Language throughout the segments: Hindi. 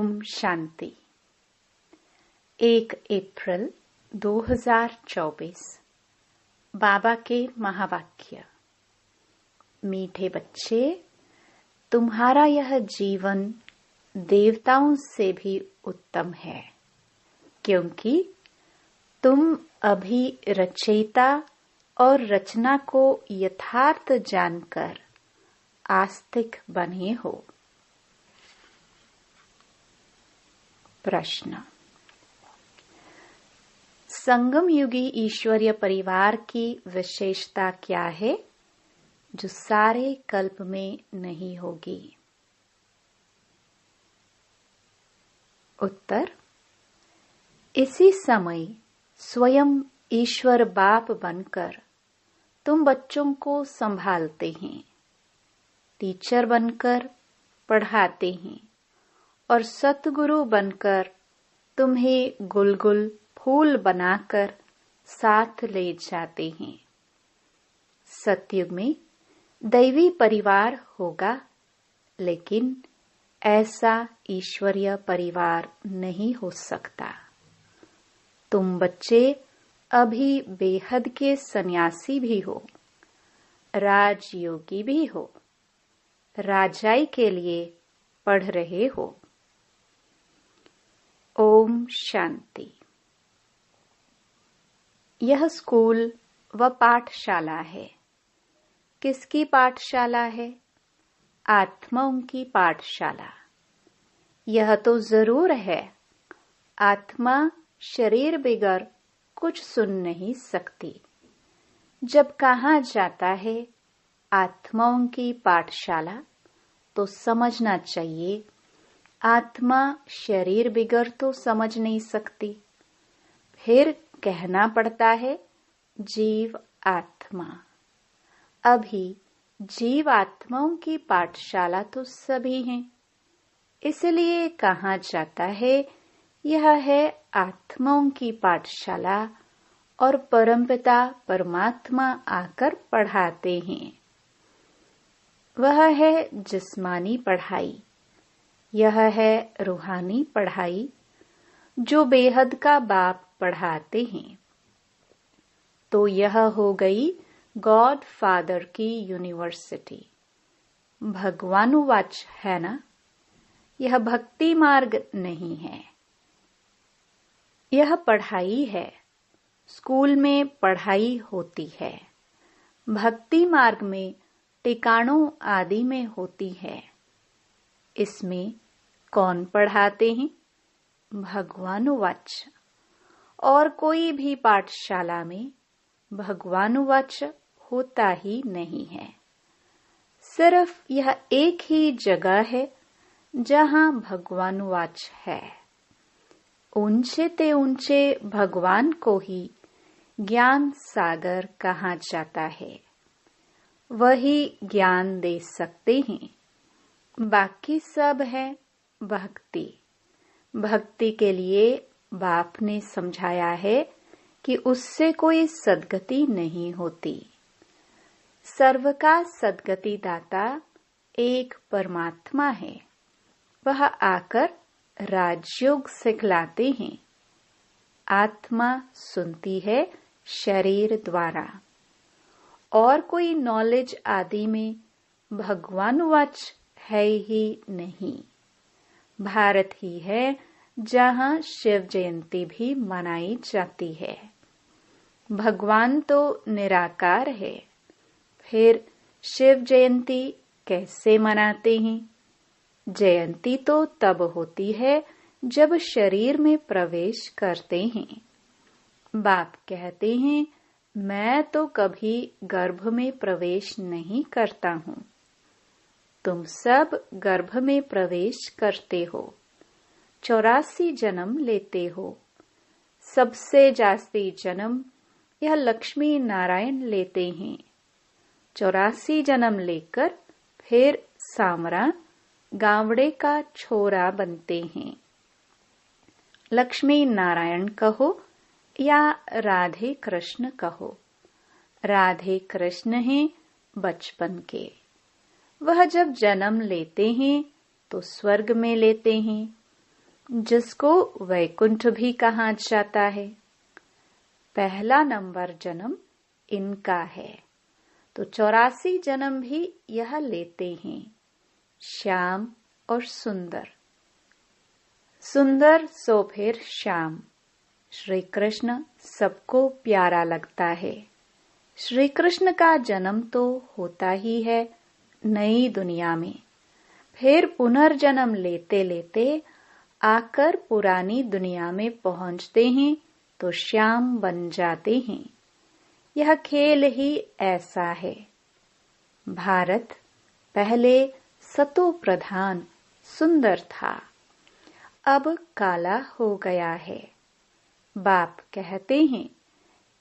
ओम शांति। 1 अप्रैल 2024 बाबा के महावाक्य। मीठे बच्चे, तुम्हारा यह जीवन देवताओं से भी उत्तम है, क्योंकि तुम अभी रचयिता और रचना को यथार्थ जानकर आस्तिक बने हो। प्रश्न। संगम युगी ईश्वरीय परिवार की विशेषता क्या है जो सारे कल्प में नहीं होगी? उत्तर। इसी समय स्वयं ईश्वर बाप बनकर तुम बच्चों को संभालते हैं, टीचर बनकर पढ़ाते हैं और सतगुरु बनकर तुम्हें गुलगुल फूल बनाकर साथ ले जाते हैं। सतयुग में दैवी परिवार होगा, लेकिन ऐसा ईश्वरीय परिवार नहीं हो सकता। तुम बच्चे अभी बेहद के सन्यासी भी हो, राजयोगी भी हो, राजाई के लिए पढ़ रहे हो। ओम शांति। यह स्कूल व पाठशाला है। किसकी पाठशाला है? आत्माओं की पाठशाला। यह तो जरूर है, आत्मा शरीर बिगर कुछ सुन नहीं सकती। जब कहा जाता है आत्माओं की पाठशाला, तो समझना चाहिए आत्मा शरीर बिगर तो समझ नहीं सकती। फिर कहना पड़ता है जीव आत्मा। अभी जीव आत्माओं की पाठशाला तो सभी हैं, इसलिए कहा जाता है यह है आत्माओं की पाठशाला और परमपिता परमात्मा आकर पढ़ाते हैं। वह है जिस्मानी पढ़ाई, यह है रूहानी पढ़ाई जो बेहद का बाप पढ़ाते हैं। तो यह हो गई गॉड फादर की यूनिवर्सिटी। भगवानुवाच है ना? यह भक्ति मार्ग नहीं है, यह पढ़ाई है। स्कूल में पढ़ाई होती है, भक्ति मार्ग में टिकाणों आदि में होती है। इसमें कौन पढ़ाते हैं? भगवानुवाच। और कोई भी पाठशाला में भगवानुवाच होता ही नहीं है। सिर्फ यह एक ही जगह है जहां भगवानुवाच है। ऊंचे ते ऊंचे भगवान को ही ज्ञान सागर कहा जाता है। वही ज्ञान दे सकते हैं, बाकी सब है भक्ति। भक्ति के लिए बाप ने समझाया है कि उससे कोई सद्गति नहीं होती। सर्व का सद्गति दाता एक परमात्मा है। वह आकर राजयोग सिखलाते हैं। आत्मा सुनती है शरीर द्वारा, और कोई नॉलेज आदि में भगवानुवाच है ही नहीं। भारत ही है जहां शिव जयंती भी मनाई जाती है। भगवान तो निराकार है, फिर शिव जयंती कैसे मनाते हैं? जयंती तो तब होती है जब शरीर में प्रवेश करते हैं। बाप कहते हैं मैं तो कभी गर्भ में प्रवेश नहीं करता हूँ। तुम सब गर्भ में प्रवेश करते हो, 84 जन्म लेते हो। सबसे जास्ती जन्म यह लक्ष्मी नारायण लेते हैं। 84 जन्म लेकर फिर सामरा गावड़े का छोरा बनते हैं। लक्ष्मी नारायण कहो या राधे कृष्ण कहो। राधे कृष्ण हैं बचपन के। वह जब जन्म लेते हैं तो स्वर्ग में लेते हैं, जिसको वैकुंठ भी कहा जाता है। पहला नंबर जन्म इनका है, तो 84 जन्म भी यह लेते हैं। श्याम और सुंदर, सुंदर सो फिर श्याम। श्री कृष्ण सबको प्यारा लगता है। श्री कृष्ण का जन्म तो होता ही है नई दुनिया में, फिर पुनर्जन्म लेते लेते आकर पुरानी दुनिया में पहुंचते हैं तो श्याम बन जाते हैं। यह खेल ही ऐसा है। भारत पहले सतो प्रधान सुंदर था, अब काला हो गया है। बाप कहते हैं,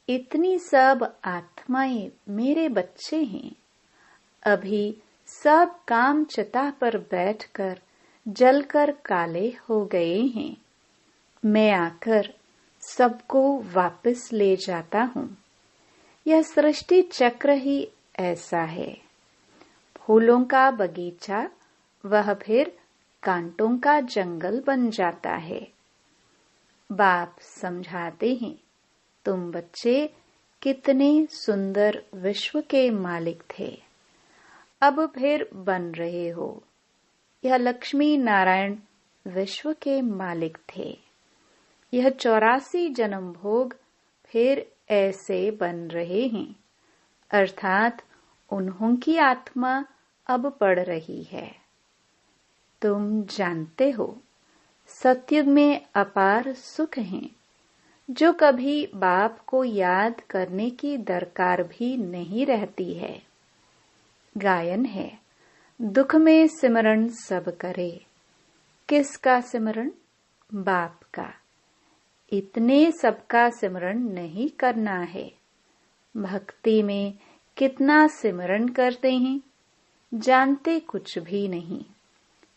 इतनी सब आत्माएं मेरे बच्चे हैं, अभी सब काम चिता पर बैठकर जलकर काले हो गए हैं। मैं आकर सबको वापस ले जाता हूँ। यह सृष्टि चक्र ही ऐसा है। फूलों का बगीचा वह फिर कांटों का जंगल बन जाता है। बाप समझाते हैं, तुम बच्चे कितने सुंदर विश्व के मालिक थे, अब फिर बन रहे हो। यह लक्ष्मी नारायण विश्व के मालिक थे। यह 84 जन्म भोग फिर ऐसे बन रहे हैं, अर्थात उन्हों की आत्मा अब पढ़ रही है। तुम जानते हो, सतयुग में अपार सुख हैं, जो कभी बाप को याद करने की दरकार भी नहीं रहती है। गायन है, दुख में सिमरण सब करे। किसका सिमरण? बाप का। इतने सबका सिमरण नहीं करना है। भक्ति में कितना सिमरण करते हैं, जानते कुछ भी नहीं।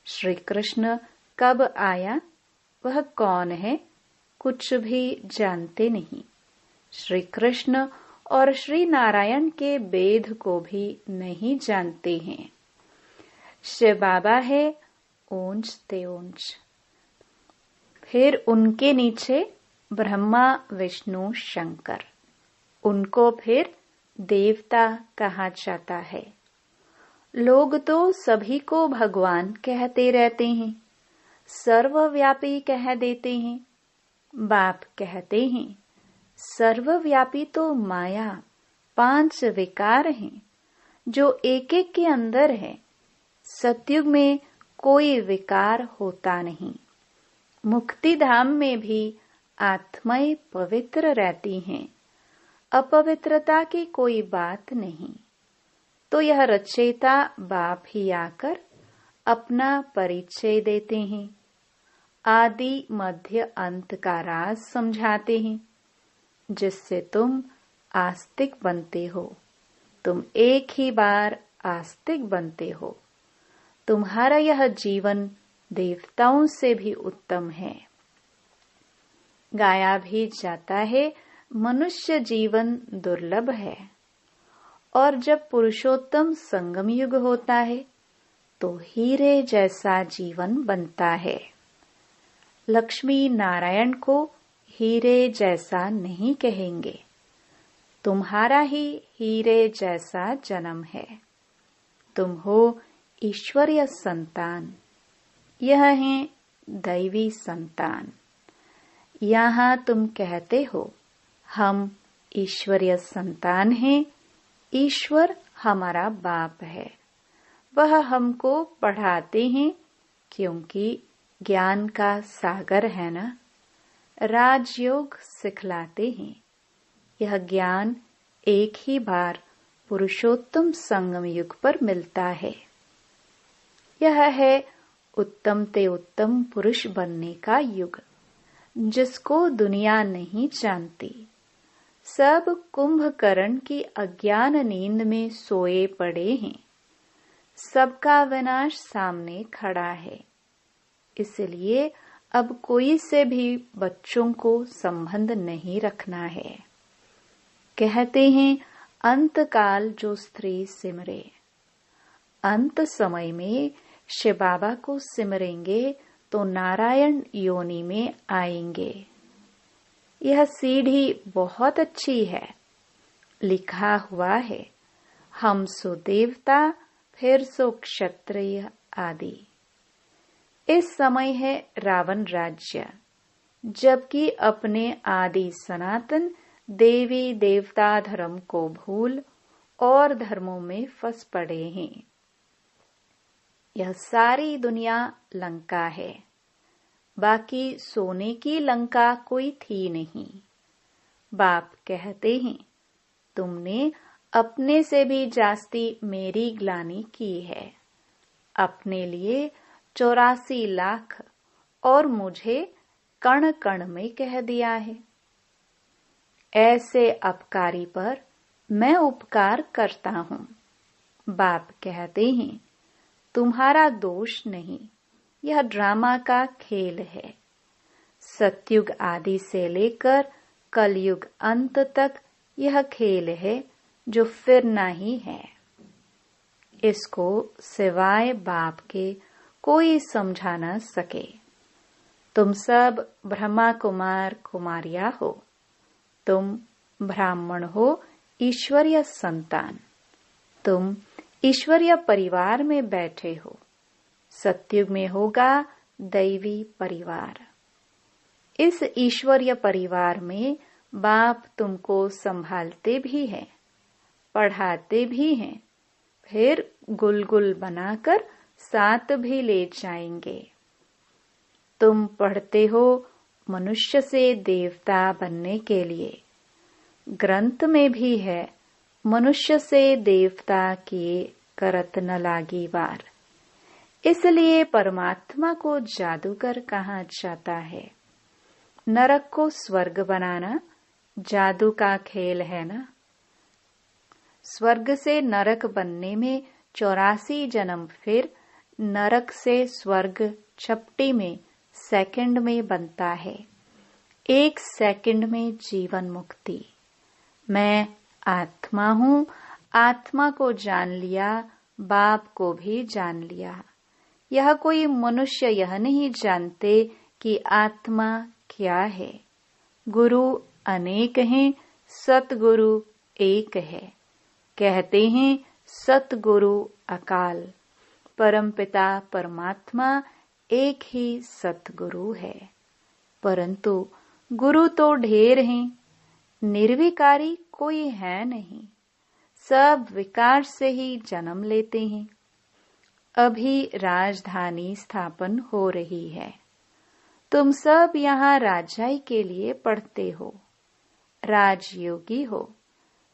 श्री कृष्ण कब आया, वह कौन है, कुछ भी जानते नहीं। श्री कृष्ण और श्री नारायण के वेद को भी नहीं जानते हैं। शिव बाबा है ऊंच ते ऊंच, फिर उनके नीचे ब्रह्मा विष्णु शंकर, उनको फिर देवता कहा जाता है। लोग तो सभी को भगवान कहते रहते हैं, सर्वव्यापी कह देते हैं। बाप कहते हैं, सर्वव्यापी तो माया 5 विकार हैं, जो एक एक के अंदर है। सतयुग में कोई विकार होता नहीं। मुक्ति धाम में भी आत्माएं पवित्र रहती हैं, अपवित्रता की कोई बात नहीं। तो यह रचयिता बाप ही आकर अपना परिचय देते हैं, आदि मध्य अंत का राज समझाते हैं, जिससे तुम आस्तिक बनते हो। तुम एक ही बार आस्तिक बनते हो। तुम्हारा यह जीवन देवताओं से भी उत्तम है। गाया भी जाता है, मनुष्य जीवन दुर्लभ है, और जब पुरुषोत्तम संगम युग होता है तो हीरे जैसा जीवन बनता है। लक्ष्मी नारायण को हीरे जैसा नहीं कहेंगे, तुम्हारा ही हीरे जैसा जन्म है। तुम हो ईश्वरीय संतान, यह है दैवी संतान। यहाँ तुम कहते हो, हम ईश्वरीय संतान हैं, ईश्वर हमारा बाप है। वह हमको पढ़ाते हैं, क्योंकि ज्ञान का सागर है ना। राजयोग सिखलाते हैं। यह ज्ञान एक ही बार पुरुषोत्तम संगम युग पर मिलता है। यह है उत्तम ते उत्तम पुरुष बनने का युग, जिसको दुनिया नहीं जानती। सब कुंभकर्ण की अज्ञान नींद में सोए पड़े हैं। सबका विनाश सामने खड़ा है। इसलिए अब कोई से भी बच्चों को संबंध नहीं रखना है। कहते हैं, अंत काल जो स्त्री सिमरे। अंत समय में शिव बाबा को सिमरेंगे तो नारायण योनि में आएंगे। यह सीढ़ी बहुत अच्छी है। लिखा हुआ है, हम सो देवता, फिर सो क्षत्रिय आदि। इस समय है रावण राज्य, जबकि अपने आदि सनातन देवी देवता धर्म को भूल और धर्मों में फंस पड़े हैं। यह सारी दुनिया लंका है, बाकी सोने की लंका कोई थी नहीं। बाप कहते हैं, तुमने अपने से भी जास्ती मेरी ग्लानि की है। अपने लिए 84 लाख और मुझे कण कण में कह दिया है। ऐसे अपकारी पर मैं उपकार करता हूँ। बाप कहते हैं, तुम्हारा दोष नहीं, यह ड्रामा का खेल है। सतयुग आदि से लेकर कलयुग अंत तक यह खेल है जो फिरना ही है। इसको सिवाय बाप के कोई समझा न सके। तुम सब ब्रह्मा कुमार कुमारिया हो। तुम ब्राह्मण हो, ईश्वरीय संतान। तुम ईश्वरीय परिवार में बैठे हो। सतयुग में होगा दैवी परिवार। इस ईश्वरीय परिवार में बाप तुमको संभालते भी हैं, पढ़ाते भी हैं, फिर गुलगुल बनाकर साथ भी ले जाएंगे। तुम पढ़ते हो मनुष्य से देवता बनने के लिए। ग्रंथ में भी है, मनुष्य से देवता किए करत न लागी वार। इसलिए परमात्मा को जादूगर कहा जाता है। नरक को स्वर्ग बनाना जादू का खेल है ना। स्वर्ग से नरक बनने में 84 जन्म, फिर नरक से स्वर्ग झपटी में सेकंड में बनता है। 1 सेकंड में जीवन मुक्ति। मैं आत्मा हूँ, आत्मा को जान लिया, बाप को भी जान लिया। यह कोई मनुष्य यह नहीं जानते कि आत्मा क्या है। गुरु अनेक हैं, सतगुरु एक है। कहते हैं सतगुरु अकाल, परमपिता परमात्मा एक ही सतगुरु है। परंतु गुरु तो ढेर हैं, निर्विकारी कोई है नहीं। सब विकार से ही जन्म लेते हैं। अभी राजधानी स्थापन हो रही है। तुम सब यहाँ राजाई के लिए पढ़ते हो। राजयोगी हो,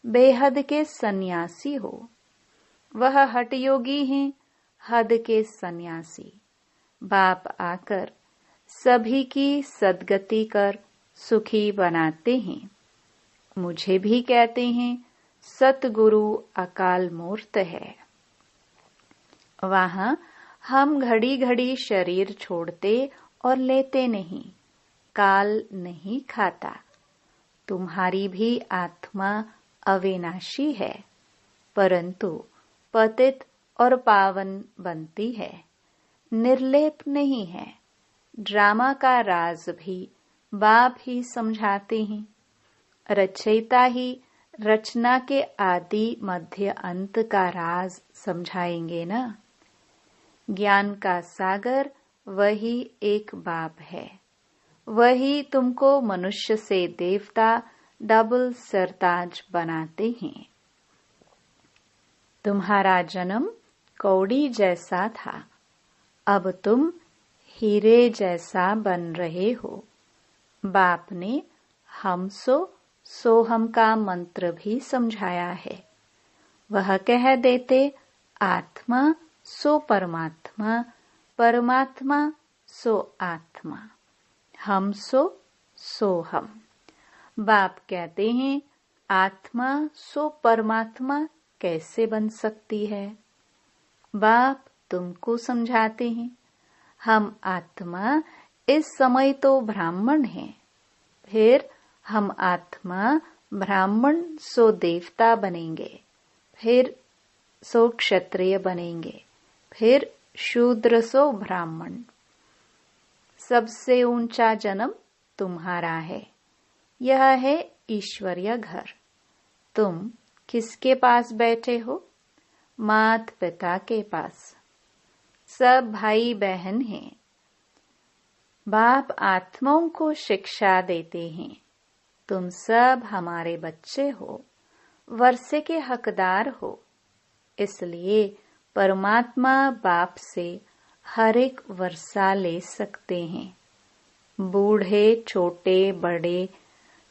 बेहद के सन्यासी हो। वह हठ योगी हैं, हद के सन्यासी। बाप आकर सभी की सद्गति कर सुखी बनाते हैं। मुझे भी कहते हैं सतगुरु अकाल मूर्त है। वहां हम घड़ी घड़ी शरीर छोड़ते और लेते नहीं। काल नहीं खाता। तुम्हारी भी आत्मा अविनाशी है, परंतु पतित और पावन बनती है, निर्लेप नहीं है। ड्रामा का राज भी बाप ही समझाते हैं। रचयिता ही रचना के आदि मध्य अंत का राज समझाएंगे ना। ज्ञान का सागर वही एक बाप है। वही तुमको मनुष्य से देवता डबल सरताज बनाते हैं। तुम्हारा जन्म कौड़ी जैसा था, अब तुम हीरे जैसा बन रहे हो। बाप ने हम सो हम का मंत्र भी समझाया है। वह कह देते आत्मा सो परमात्मा, परमात्मा सो आत्मा, हम सो हम। बाप कहते हैं आत्मा सो परमात्मा कैसे बन सकती है। बाप तुमको समझाते हैं हम आत्मा इस समय तो ब्राह्मण हैं, फिर हम आत्मा ब्राह्मण सो देवता बनेंगे, फिर सो क्षत्रिय बनेंगे, फिर शूद्र सो ब्राह्मण। सबसे ऊंचा जन्म तुम्हारा है। यह है ईश्वरीय घर। तुम किसके पास बैठे हो? माता पिता के पास। सब भाई बहन हैं। बाप आत्माओं को शिक्षा देते हैं। तुम सब हमारे बच्चे हो, वर्षे के हकदार हो। इसलिए परमात्मा बाप से हर एक वर्षा ले सकते हैं। बूढ़े छोटे बड़े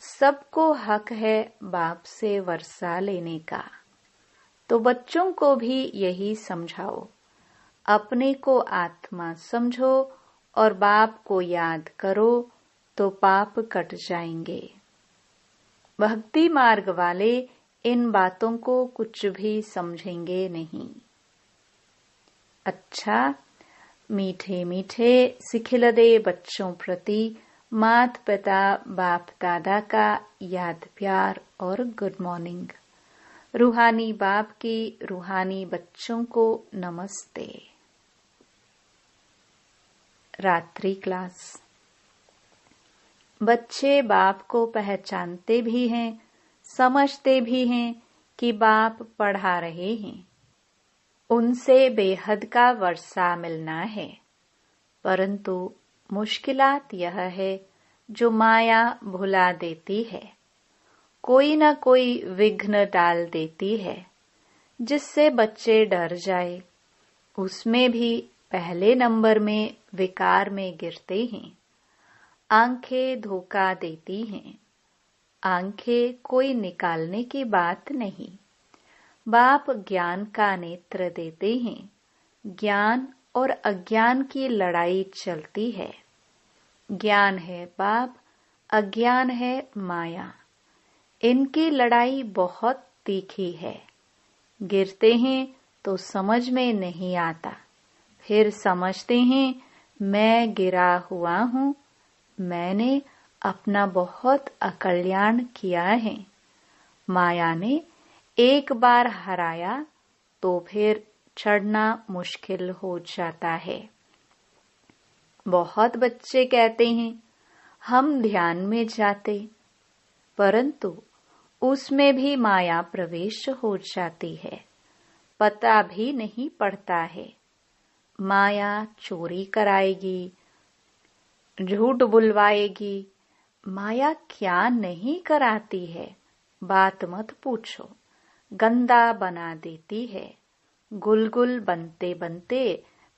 सबको हक है बाप से वर्षा लेने का। तो बच्चों को भी यही समझाओ। अपने को आत्मा समझो और बाप को याद करो तो पाप कट जाएंगे। भक्ति मार्ग वाले इन बातों को कुछ भी समझेंगे नहीं। अच्छा, मीठे मीठे सिखिलदे बच्चों प्रति माता पिता बाप दादा का याद प्यार और गुड मॉर्निंग। रूहानी बाप की रूहानी बच्चों को नमस्ते। रात्रि क्लास। बच्चे बाप को पहचानते भी हैं, समझते भी हैं कि बाप पढ़ा रहे हैं। उनसे बेहद का वर्षा मिलना है। परंतु मुश्किलात यह है जो माया भुला देती है, कोई न कोई विघ्न डाल देती है जिससे बच्चे डर जाए। उसमें भी पहले नंबर में विकार में गिरते हैं। आंखें धोखा देती हैं। आंखें कोई निकालने की बात नहीं। बाप ज्ञान का नेत्र देते हैं। ज्ञान और अज्ञान की लड़ाई चलती है। ज्ञान है बाप, अज्ञान है माया। इनकी लड़ाई बहुत तीखी है। गिरते हैं तो समझ में नहीं आता, फिर समझते हैं मैं गिरा हुआ हूँ, मैंने अपना बहुत अकल्याण किया है। माया ने एक बार हराया तो फिर चढ़ना मुश्किल हो जाता है। बहुत बच्चे कहते हैं हम ध्यान में जाते, परंतु उसमें भी माया प्रवेश हो जाती है। पता भी नहीं पड़ता है। माया चोरी कराएगी, झूठ बुलवाएगी। माया क्या नहीं कराती है, बात मत पूछो। गंदा बना देती है। गुलगुल बनते बनते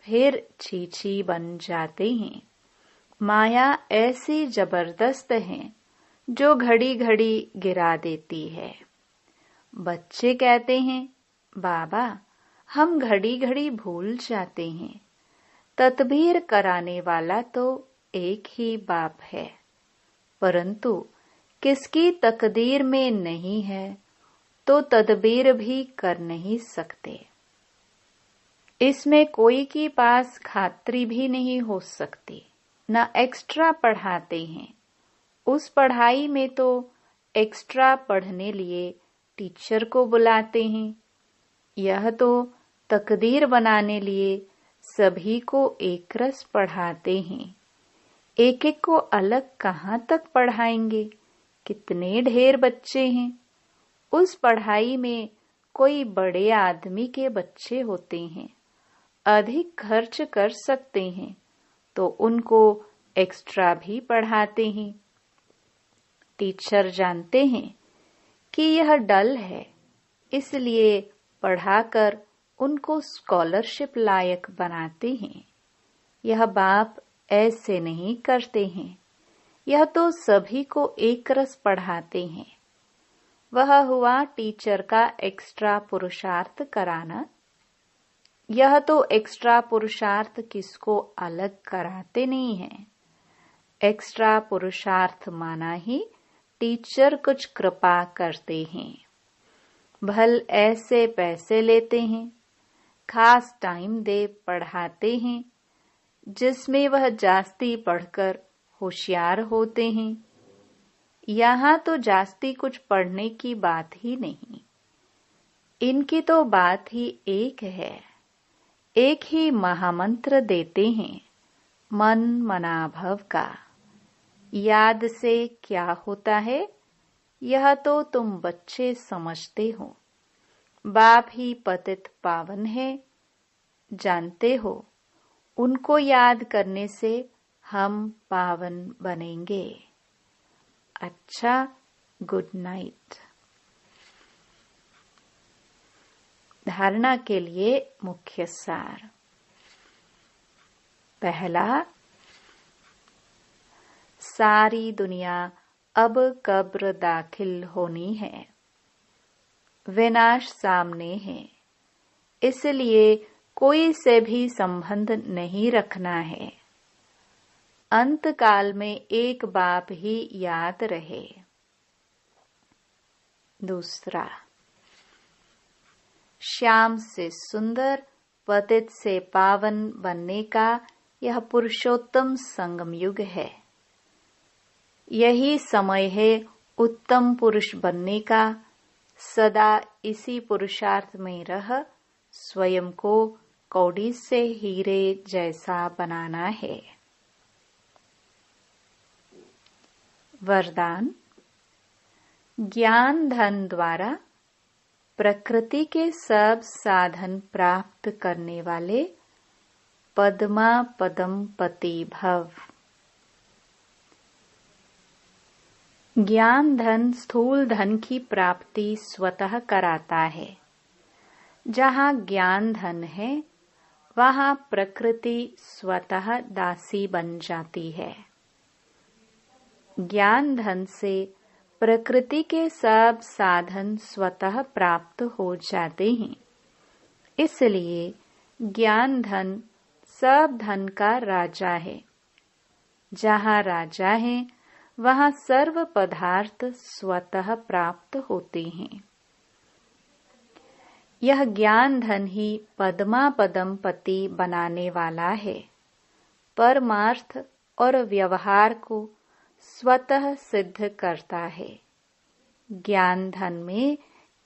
फिर छीछी बन जाते हैं। माया ऐसी जबरदस्त है जो घड़ी घड़ी गिरा देती है। बच्चे कहते हैं बाबा हम घड़ी घड़ी भूल जाते हैं। तदबीर कराने वाला तो एक ही बाप है, परंतु किसकी तकदीर में नहीं है तो तदबीर भी कर नहीं सकते। इसमें कोई के पास खात्री भी नहीं हो सकती। न एक्स्ट्रा पढ़ाते हैं। उस पढ़ाई में तो एक्स्ट्रा पढ़ने लिए टीचर को बुलाते हैं। यह तो तकदीर बनाने लिए सभी को एक रस पढ़ाते हैं। एक एक को अलग कहाँ तक पढ़ाएंगे? कितने ढेर बच्चे हैं। उस पढ़ाई में कोई बड़े आदमी के बच्चे होते हैं, अधिक खर्च कर सकते हैं, तो उनको एक्स्ट्रा भी पढ़ाते हैं। टीचर जानते हैं कि यह डल है, इसलिए पढ़ाकर उनको स्कॉलरशिप लायक बनाते हैं। यह बाप ऐसे नहीं करते हैं। यह तो सभी को एक रस पढ़ाते हैं। वह हुआ टीचर का एक्स्ट्रा पुरुषार्थ कराना। यह तो एक्स्ट्रा पुरुषार्थ किसको अलग कराते नहीं है। एक्स्ट्रा पुरुषार्थ माना ही टीचर कुछ कृपा करते हैं। भल ऐसे पैसे लेते हैं, खास टाइम दे पढ़ाते हैं, जिसमें वह जास्ती पढ़कर होशियार होते हैं। यहाँ तो जास्ती कुछ पढ़ने की बात ही नहीं। इनकी तो बात ही एक है। एक ही महामंत्र देते हैं। मन मनाभव का। याद से क्या होता है, यह तो तुम बच्चे समझते हो। बाप ही पतित पावन है, जानते हो। उनको याद करने से हम पावन बनेंगे। अच्छा, गुड नाइट। धारणा के लिए मुख्य सार। पहला, सारी दुनिया अब कब्र दाखिल होनी है। विनाश सामने है, इसलिए कोई से भी संबंध नहीं रखना है। अंत काल में एक बाप ही याद रहे। दूसरा, श्याम से सुंदर, पतित से पावन बनने का यह पुरुषोत्तम संगम युग है। यही समय है उत्तम पुरुष बनने का। सदा इसी पुरुषार्थ में रह स्वयं को कौड़ी से हीरे जैसा बनाना है। वरदान। ज्ञान धन द्वारा प्रकृति के सब साधन प्राप्त करने वाले पद्मा पदम पति भव। ज्ञान धन स्थूल धन की प्राप्ति स्वतः कराता है। जहाँ ज्ञान धन है, वहाँ प्रकृति स्वतः दासी बन जाती है। ज्ञान धन से प्रकृति के सब साधन स्वतः प्राप्त हो जाते हैं। इसलिए ज्ञान धन सब धन का राजा है। जहाँ राजा है, वहाँ सर्व पदार्थ स्वतः प्राप्त होते हैं। यह ज्ञान धन ही पद्मा पदम पति बनाने वाला है। परमार्थ और व्यवहार को स्वतः सिद्ध करता है। ज्ञान धन में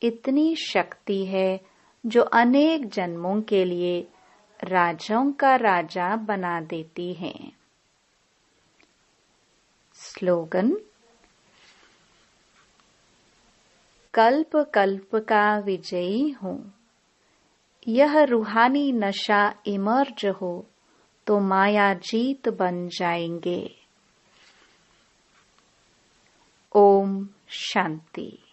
इतनी शक्ति है जो अनेक जन्मों के लिए राजाओं का राजा बना देती है। स्लोगन। कल्प कल्प का विजयी हूँ। यह रूहानी नशा इमर्ज हो तो माया जीत बन जाएंगे। ओम शांति।